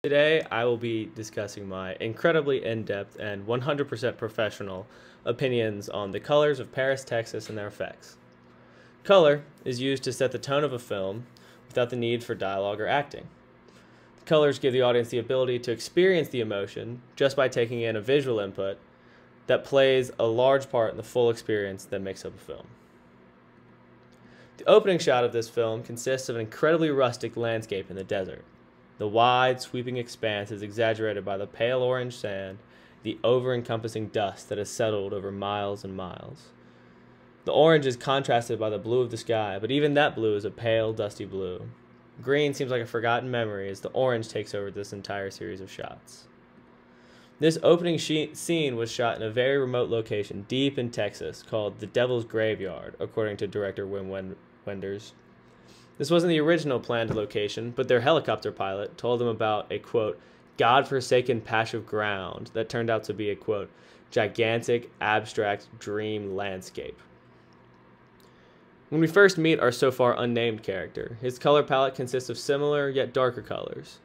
Today, I will be discussing my incredibly in-depth and 100% professional opinions on the colors of Paris, Texas, and their effects. Color is used to set the tone of a film without the need for dialogue or acting. The colors give the audience the ability to experience the emotion just by taking in a visual input that plays a large part in the full experience that makes up a film. The opening shot of this film consists of an incredibly rustic landscape in the desert. The wide, sweeping expanse is exaggerated by the pale orange sand, the over-encompassing dust that has settled over miles and miles. The orange is contrasted by the blue of the sky, but even that blue is a pale, dusty blue. Green seems like a forgotten memory as the orange takes over this entire series of shots. This opening scene was shot in a very remote location deep in Texas called the Devil's Graveyard, according to director Wim Wenders. This wasn't the original planned location, but their helicopter pilot told them about a, quote, God-forsaken patch of ground that turned out to be a, quote, gigantic, abstract dream landscape. When we first meet our so far unnamed character, his color palette consists of similar yet darker colors.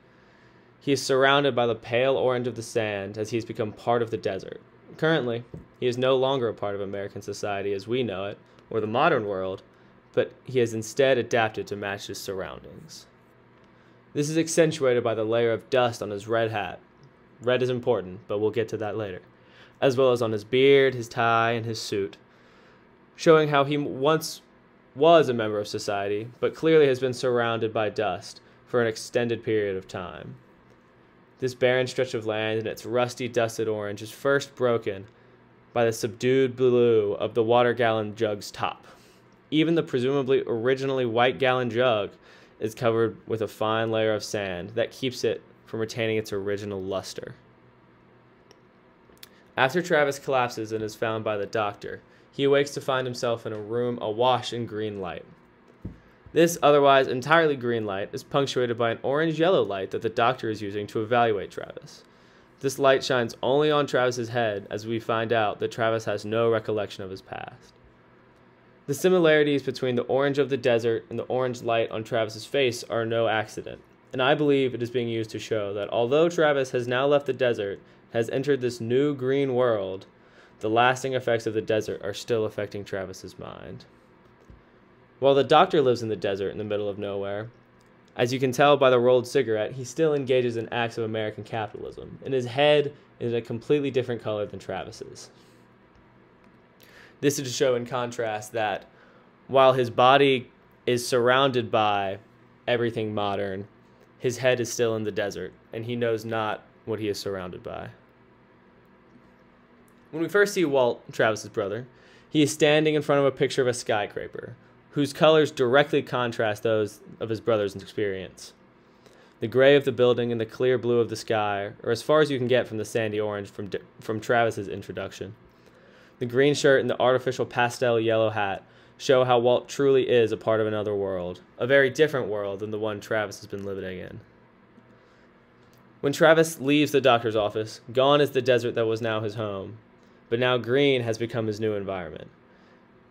He is surrounded by the pale orange of the sand as he has become part of the desert. Currently, he is no longer a part of American society as we know it, or the modern world, but he has instead adapted to match his surroundings. This is accentuated by the layer of dust on his red hat. Red is important, but we'll get to that later. As well as on his beard, his tie, and his suit, showing how he once was a member of society, but clearly has been surrounded by dust for an extended period of time. This barren stretch of land in its rusty, dusted orange is first broken by the subdued blue of the water gallon jug's top. Even the presumably originally white gallon jug is covered with a fine layer of sand that keeps it from retaining its original luster. After Travis collapses and is found by the doctor, he awakes to find himself in a room awash in green light. This otherwise entirely green light is punctuated by an orange-yellow light that the doctor is using to evaluate Travis. This light shines only on Travis's head as we find out that Travis has no recollection of his past. The similarities between the orange of the desert and the orange light on Travis's face are no accident, and I believe it is being used to show that although Travis has now left the desert, has entered this new green world, the lasting effects of the desert are still affecting Travis's mind. While the doctor lives in the desert in the middle of nowhere, as you can tell by the rolled cigarette, he still engages in acts of American capitalism, and his head is a completely different color than Travis's. This is to show in contrast that while his body is surrounded by everything modern, his head is still in the desert, and he knows not what he is surrounded by. When we first see Walt, Travis's brother, he is standing in front of a picture of a skyscraper, whose colors directly contrast those of his brother's experience. The gray of the building and the clear blue of the sky are as far as you can get from the sandy orange from Travis's introduction. The green shirt and the artificial pastel yellow hat show how Walt truly is a part of another world, a very different world than the one Travis has been living in. When Travis leaves the doctor's office, gone is the desert that was now his home, but now green has become his new environment.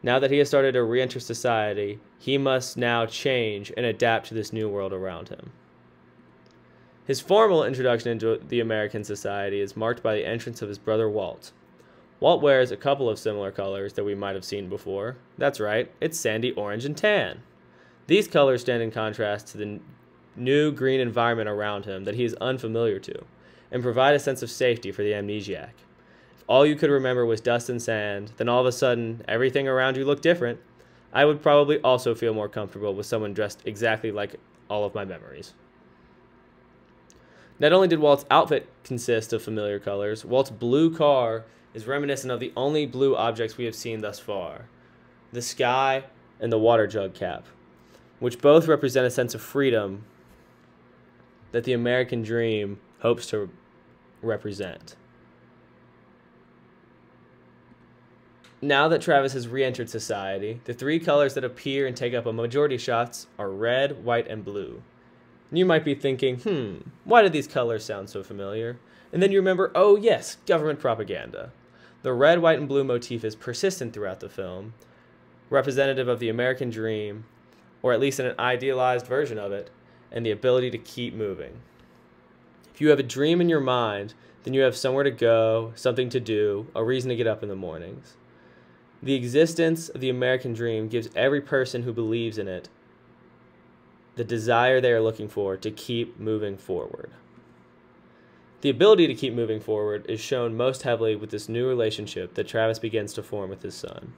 Now that he has started to re-enter society, he must now change and adapt to this new world around him. His formal introduction into the American society is marked by the entrance of his brother Walt. Walt wears a couple of similar colors that we might have seen before. That's right, it's sandy orange and tan. These colors stand in contrast to the new green environment around him that he is unfamiliar to, and provide a sense of safety for the amnesiac. If all you could remember was dust and sand, then all of a sudden everything around you looked different, I would probably also feel more comfortable with someone dressed exactly like all of my memories. Not only did Walt's outfit consist of familiar colors, Walt's blue car is reminiscent of the only blue objects we have seen thus far, the sky and the water jug cap, which both represent a sense of freedom that the American dream hopes to represent. Now that Travis has re-entered society, the three colors that appear and take up a majority of shots are red, white, and blue. And you might be thinking, why do these colors sound so familiar? And then you remember, oh yes, government propaganda. The red, white, and blue motif is persistent throughout the film, representative of the American dream, or at least an idealized version of it, and the ability to keep moving. If you have a dream in your mind, then you have somewhere to go, something to do, a reason to get up in the mornings. The existence of the American dream gives every person who believes in it the desire they are looking for to keep moving forward. The ability to keep moving forward is shown most heavily with this new relationship that Travis begins to form with his son.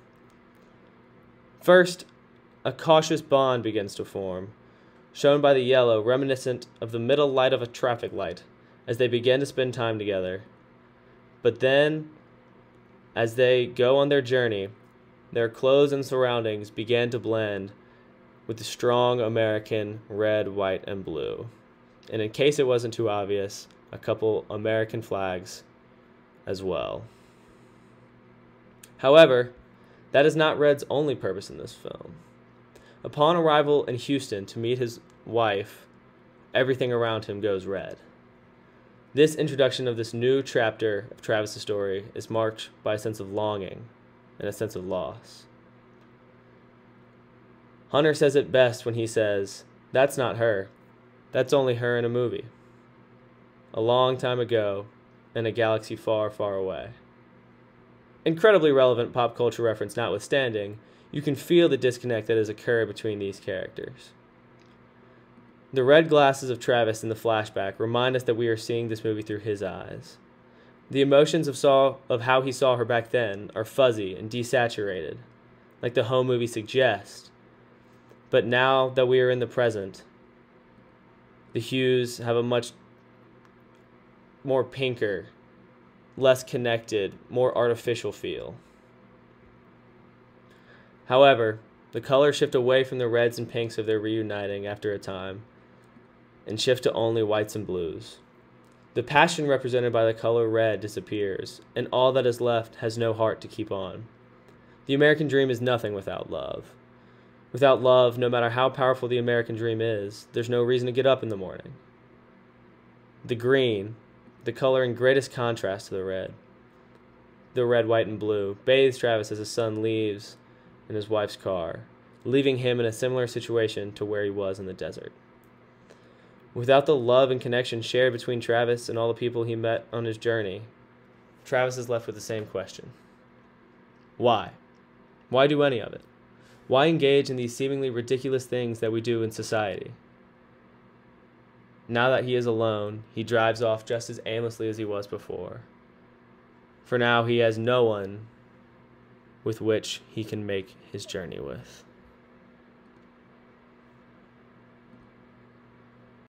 First, a cautious bond begins to form, shown by the yellow reminiscent of the middle light of a traffic light as they begin to spend time together. But then, as they go on their journey, their clothes and surroundings begin to blend with the strong American red, white, and blue. And in case it wasn't too obvious, a couple American flags as well. However, that is not Red's only purpose in this film. Upon arrival in Houston to meet his wife, everything around him goes red. This introduction of this new chapter of Travis's story is marked by a sense of longing and a sense of loss. Hunter says it best when he says, "That's not her. That's only her in a movie. A long time ago, in a galaxy far, far away." Incredibly relevant pop culture reference notwithstanding, you can feel the disconnect that has occurred between these characters. The red glasses of Travis in the flashback remind us that we are seeing this movie through his eyes. The emotions of how he saw her back then are fuzzy and desaturated, like the home movie suggests. But now that we are in the present, the hues have a much more pinker, less connected, more artificial feel. However, the colors shift away from the reds and pinks of their reuniting after a time and shift to only whites and blues. The passion represented by the color red disappears, and all that is left has no heart to keep on. The American dream is nothing without love. Without love, no matter how powerful the American dream is, there's no reason to get up in the morning. The green, the color in greatest contrast to the red, white, and blue, bathes Travis as his son leaves in his wife's car, leaving him in a similar situation to where he was in the desert. Without the love and connection shared between Travis and all the people he met on his journey, Travis is left with the same question. Why? Why do any of it? Why engage in these seemingly ridiculous things that we do in society? Now that he is alone, he drives off just as aimlessly as he was before. For now, he has no one with which he can make his journey with.